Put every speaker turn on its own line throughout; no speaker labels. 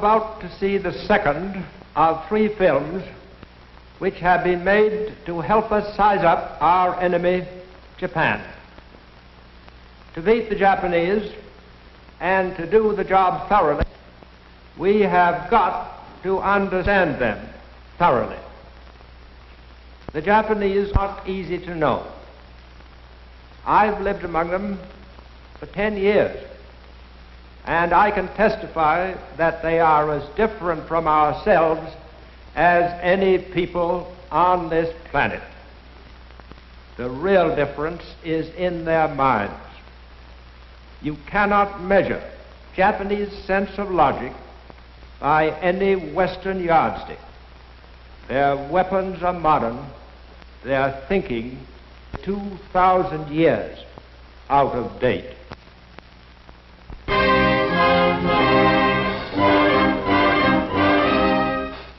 about to see the second of 3 films which have been made to help us size up our enemy, Japan. To beat the Japanese and to do the job thoroughly, we have got to understand them thoroughly. The Japanese are not easy to know. I've lived among them for 10 years, and I can testify that they are as different from ourselves as any people on this planet. The real difference is in their minds. You cannot measure Japanese sense of logic by any Western yardstick. Their weapons are modern, their thinking 2,000 years out of date.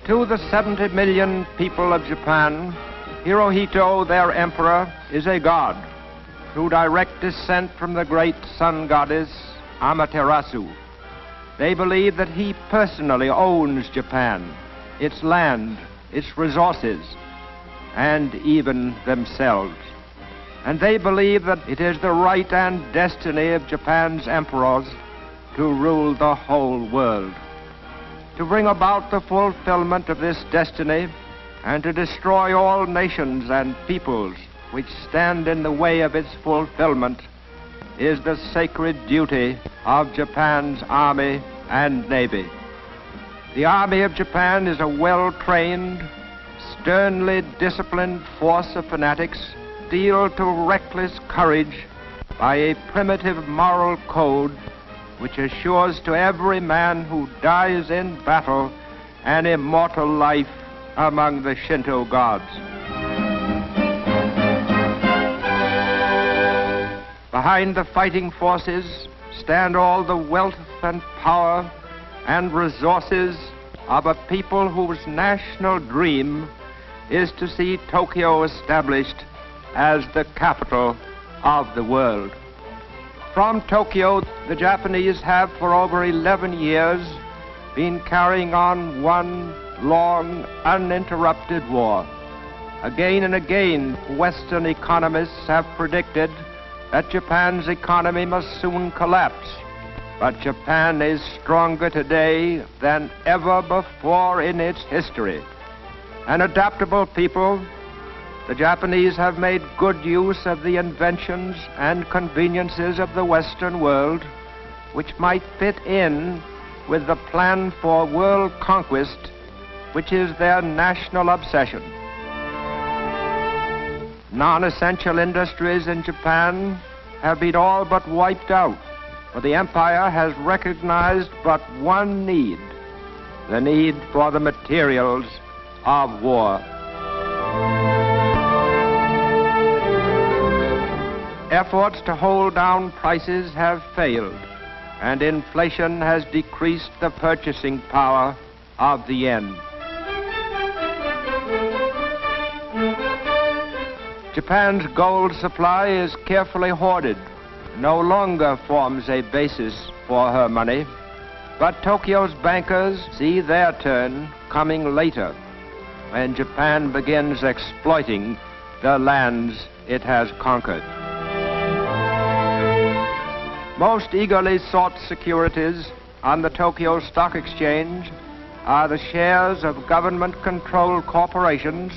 To the 70 million people of Japan, Hirohito, their emperor, is a god, through direct descent from the great sun goddess Amaterasu. They believe that he personally owns Japan, its land, its resources, and even themselves. And they believe that it is the right and destiny of Japan's emperors to rule the whole world. To bring about the fulfillment of this destiny and to destroy all nations and peoples which stand in the way of its fulfillment is the sacred duty of Japan's army and navy. The army of Japan is a well-trained, sternly disciplined force of fanatics steeled to reckless courage by a primitive moral code which assures to every man who dies in battle an immortal life among the Shinto gods. Behind the fighting forces stand all the wealth and power and resources of a people whose national dream is to see Tokyo established as the capital of the world. From Tokyo, the Japanese have for over 11 years been carrying on one long, uninterrupted war. Again and again, Western economists have predicted that Japan's economy must soon collapse. But Japan is stronger today than ever before in its history. An adaptable people, the Japanese have made good use of the inventions and conveniences of the Western world, which might fit in with the plan for world conquest, which is their national obsession. Non-essential industries in Japan have been all but wiped out, for the empire has recognized but one need, the need for the materials of war. Efforts to hold down prices have failed, and inflation has decreased the purchasing power of the yen. Japan's gold supply is carefully hoarded, no longer forms a basis for her money, but Tokyo's bankers see their turn coming later, when Japan begins exploiting the lands it has conquered. Most eagerly sought securities on the Tokyo Stock Exchange are the shares of government-controlled corporations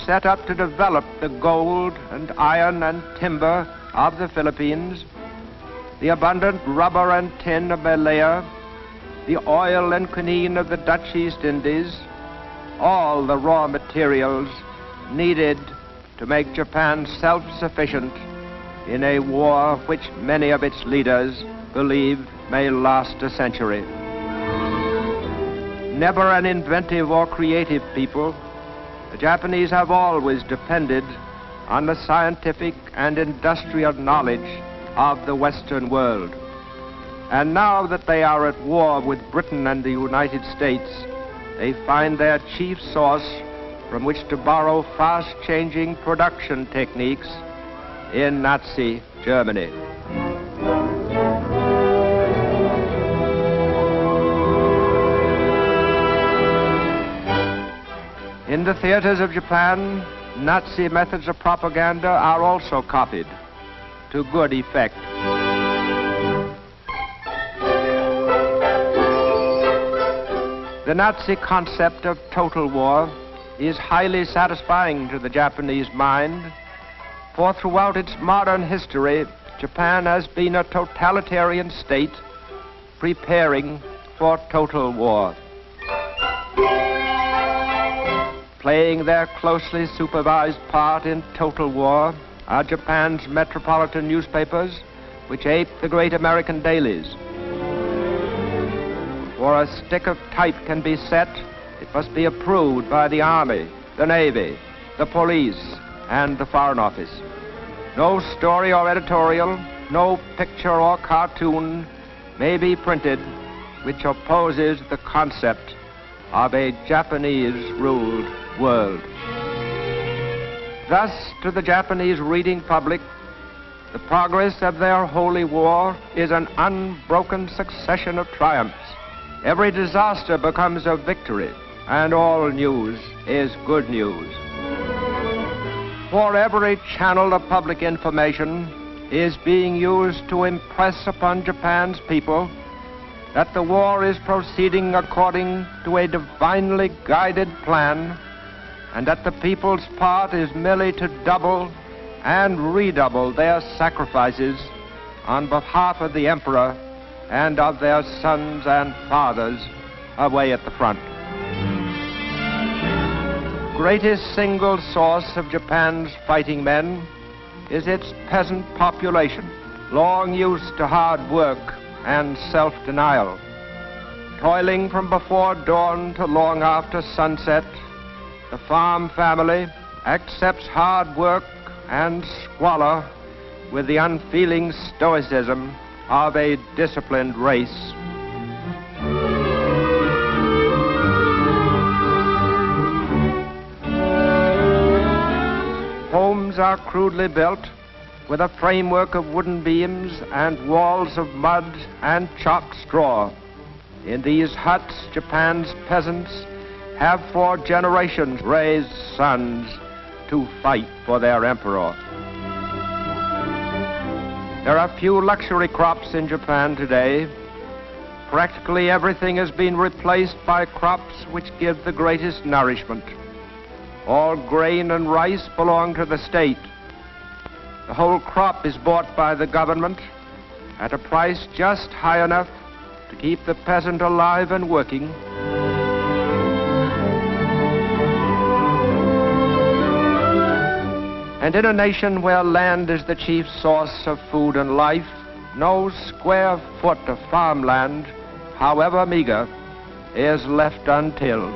set up to develop the gold and iron and timber of the Philippines, the abundant rubber and tin of Malaya, the oil and quinine of the Dutch East Indies, all the raw materials needed to make Japan self-sufficient in a war which many of its leaders believe may last a century. Never an inventive or creative people, the Japanese have always depended on the scientific and industrial knowledge of the Western world. And now that they are at war with Britain and the United States, they find their chief source from which to borrow fast-changing production techniques in Nazi Germany. In the theaters of Japan, Nazi methods of propaganda are also copied to good effect. The Nazi concept of total war is highly satisfying to the Japanese mind, for throughout its modern history, Japan has been a totalitarian state preparing for total war. Playing their closely supervised part in total war are Japan's metropolitan newspapers, which ape the great American dailies. Before a stick of type can be set, it must be approved by the Army, the Navy, the police, and the Foreign Office. No story or editorial, no picture or cartoon may be printed which opposes the concept of a Japanese-ruled world. Thus, to the Japanese reading public, the progress of their holy war is an unbroken succession of triumphs. Every disaster becomes a victory, and all news is good news. For every channel of public information is being used to impress upon Japan's people that the war is proceeding according to a divinely guided plan, and that the people's part is merely to double and redouble their sacrifices on behalf of the Emperor and of their sons and fathers away at the front. Greatest single source of Japan's fighting men is its peasant population, long used to hard work and self-denial. Toiling from before dawn to long after sunset, the farm family accepts hard work and squalor with the unfeeling stoicism of a disciplined race. Homes are crudely built with a framework of wooden beams and walls of mud and chopped straw. In these huts, Japan's peasants have for generations raised sons to fight for their emperor. There are few luxury crops in Japan today. Practically everything has been replaced by crops which give the greatest nourishment. All grain and rice belong to the state. The whole crop is bought by the government at a price just high enough to keep the peasant alive and working. And in a nation where land is the chief source of food and life, no square foot of farmland, however meager, is left untilled.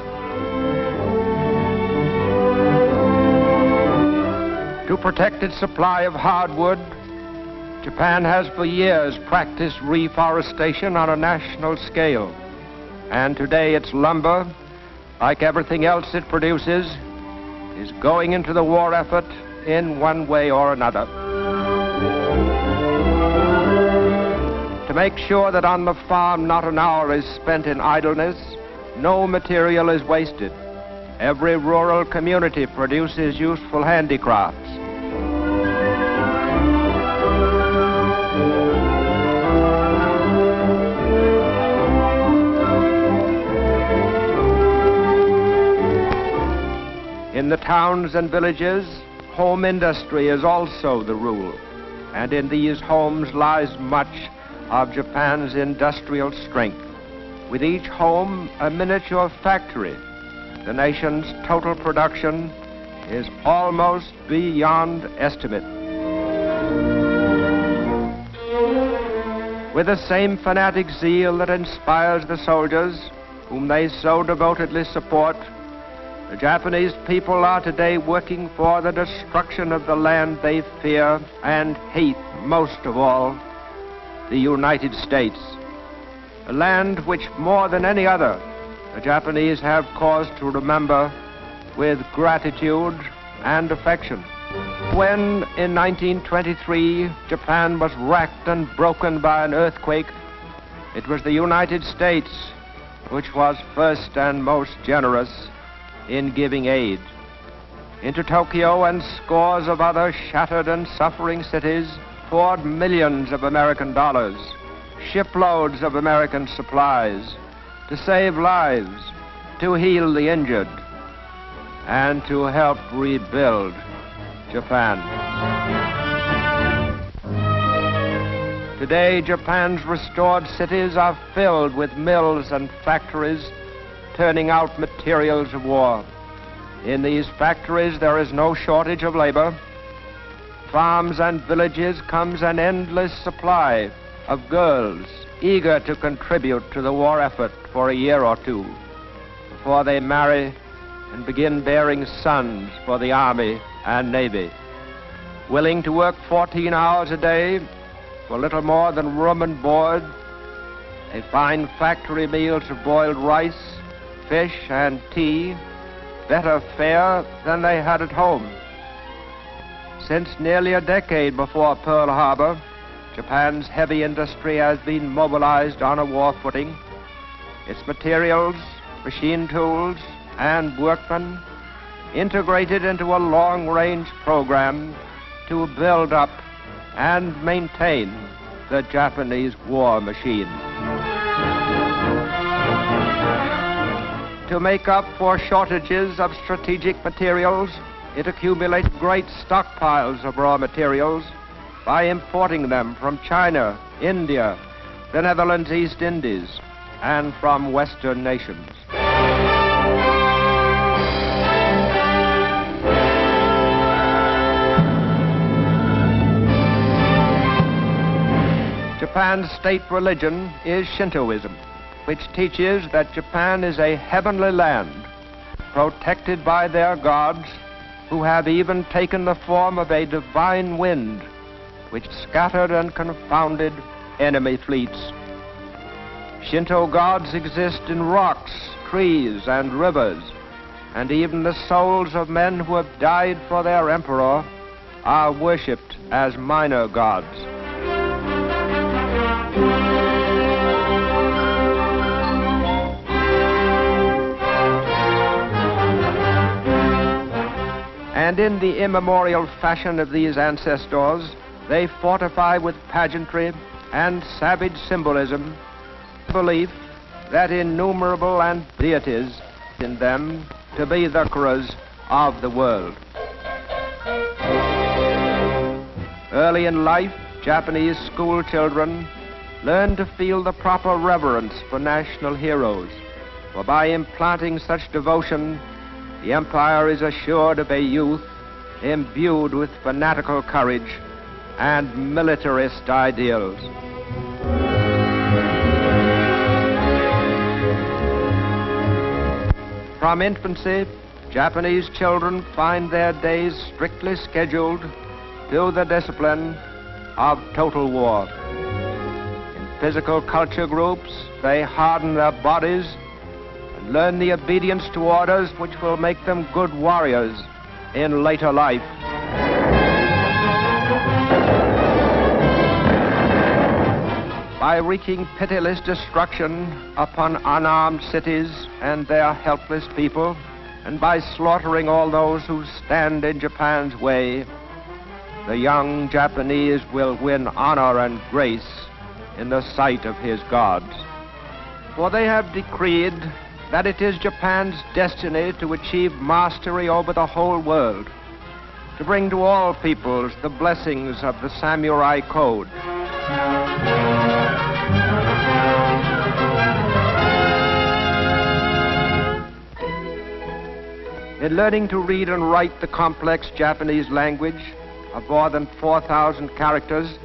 To protect its supply of hardwood, Japan has for years practiced reforestation on a national scale. And today its lumber, like everything else it produces, is going into the war effort in one way or another. To make sure that on the farm not an hour is spent in idleness, no material is wasted. Every rural community produces useful handicrafts. In the towns and villages, home industry is also the rule, and in these homes lies much of Japan's industrial strength. With each home a miniature factory, the nation's total production is almost beyond estimate. With the same fanatic zeal that inspires the soldiers, whom they so devotedly support, the Japanese people are today working for the destruction of the land they fear and hate most of all, the United States, a land which more than any other the Japanese have cause to remember with gratitude and affection. When in 1923 Japan was racked and broken by an earthquake, it was the United States which was first and most generous in giving aid. Into Tokyo and scores of other shattered and suffering cities poured millions of American dollars, shiploads of American supplies, to save lives, to heal the injured, and to help rebuild Japan. Today, Japan's restored cities are filled with mills and factories turning out materials of war. In these factories, there is no shortage of labor. Farms and villages comes an endless supply of girls eager to contribute to the war effort for a year or two before they marry and begin bearing sons for the Army and Navy. Willing to work 14 hours a day for little more than room and board, they find factory meals of boiled rice, fish, and tea better fare than they had at home. Since nearly a decade before Pearl Harbor, Japan's heavy industry has been mobilized on a war footing. Its materials, machine tools, and workmen integrated into a long-range program to build up and maintain the Japanese war machine. To make up for shortages of strategic materials, it accumulates great stockpiles of raw materials by importing them from China, India, the Netherlands East Indies, and from Western nations. Japan's state religion is Shintoism, which teaches that Japan is a heavenly land, protected by their gods, who have even taken the form of a divine wind, which scattered and confounded enemy fleets. Shinto gods exist in rocks, trees, and rivers, and even the souls of men who have died for their emperor are worshipped as minor gods. And in the immemorial fashion of these ancestors, they fortify with pageantry and savage symbolism the belief that innumerable and deities in them to be the conquerors of the world. Early in life, Japanese school children learn to feel the proper reverence for national heroes, for by implanting such devotion, the empire is assured of a youth imbued with fanatical courage and militarist ideals. From infancy, Japanese children find their days strictly scheduled to the discipline of total war. In physical culture groups, they harden their bodies and learn the obedience to orders which will make them good warriors in later life. By wreaking pitiless destruction upon unarmed cities and their helpless people, and by slaughtering all those who stand in Japan's way, the young Japanese will win honor and grace in the sight of his gods. For they have decreed that it is Japan's destiny to achieve mastery over the whole world, to bring to all peoples the blessings of the samurai code. In learning to read and write the complex Japanese language of more than 4,000 characters,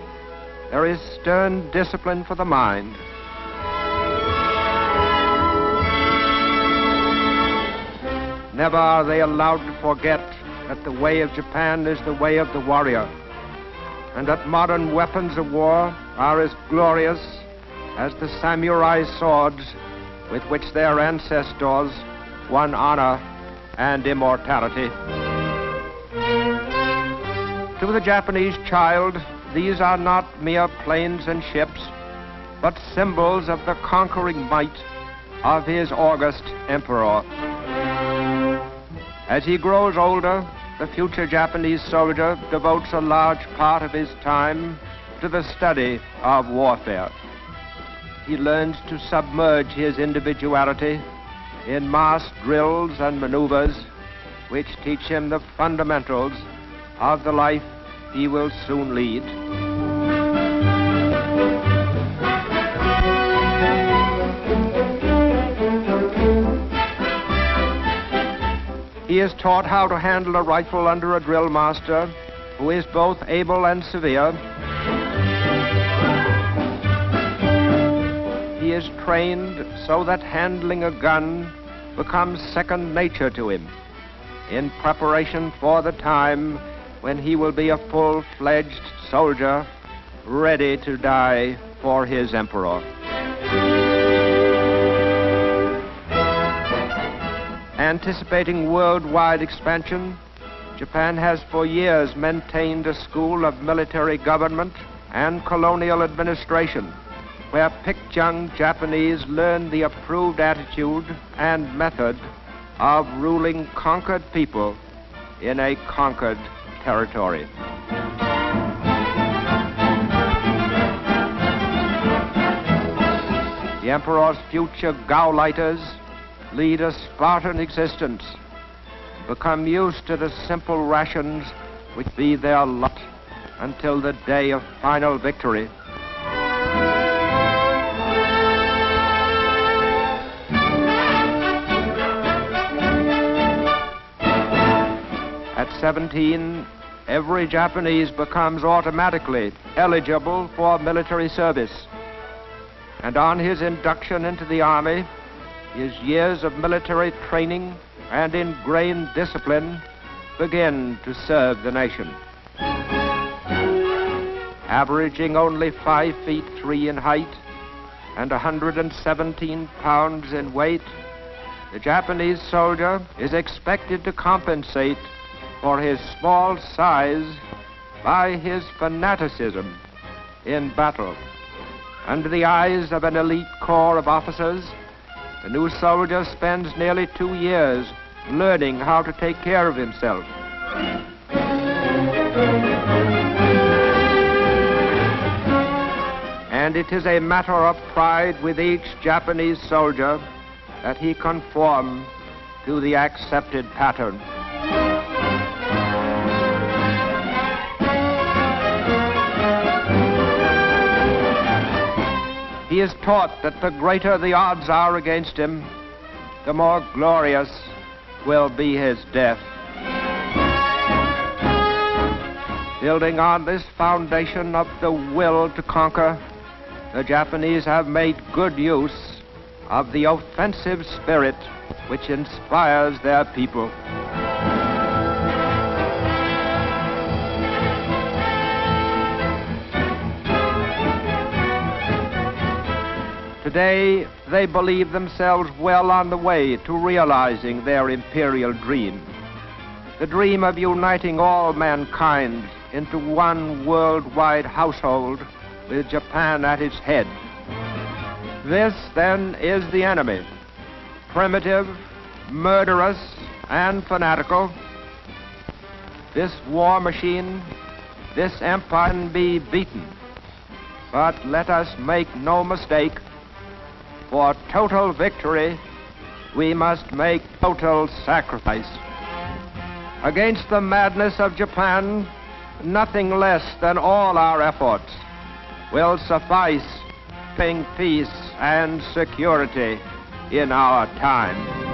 there is stern discipline for the mind. Never are they allowed to forget that the way of Japan is the way of the warrior, and that modern weapons of war are as glorious as the samurai swords with which their ancestors won honor and immortality. To the Japanese child, these are not mere planes and ships, but symbols of the conquering might of his august emperor. As he grows older, the future Japanese soldier devotes a large part of his time to the study of warfare. He learns to submerge his individuality in mass drills and maneuvers which teach him the fundamentals of the life he will soon lead. He is taught how to handle a rifle under a drill master who is both able and severe. He is trained so that handling a gun becomes second nature to him, in preparation for the time when he will be a full-fledged soldier ready to die for his emperor. Anticipating worldwide expansion, Japan has for years maintained a school of military government and colonial administration, where picked young Japanese learn the approved attitude and method of ruling conquered people in a conquered territory. The emperor's future Gauleiters lead a Spartan existence, become used to the simple rations which be their lot until the day of final victory. At 17, every Japanese becomes automatically eligible for military service. And on his induction into the army, his years of military training and ingrained discipline begin to serve the nation. Averaging only 5 feet 3 in height and 117 pounds in weight, the Japanese soldier is expected to compensate for his small size by his fanaticism in battle. Under the eyes of an elite corps of officers, the new soldier spends nearly 2 years learning how to take care of himself. And it is a matter of pride with each Japanese soldier that he conform to the accepted pattern. He is taught that the greater the odds are against him, the more glorious will be his death. Building on this foundation of the will to conquer, the Japanese have made good use of the offensive spirit which inspires their people. Today, they believe themselves well on the way to realizing their imperial dream, the dream of uniting all mankind into one worldwide household with Japan at its head. This, then, is the enemy, primitive, murderous, and fanatical. This war machine, this empire can be beaten. But let us make no mistake, for total victory, we must make total sacrifice. Against the madness of Japan, nothing less than all our efforts will suffice to bring peace and security in our time.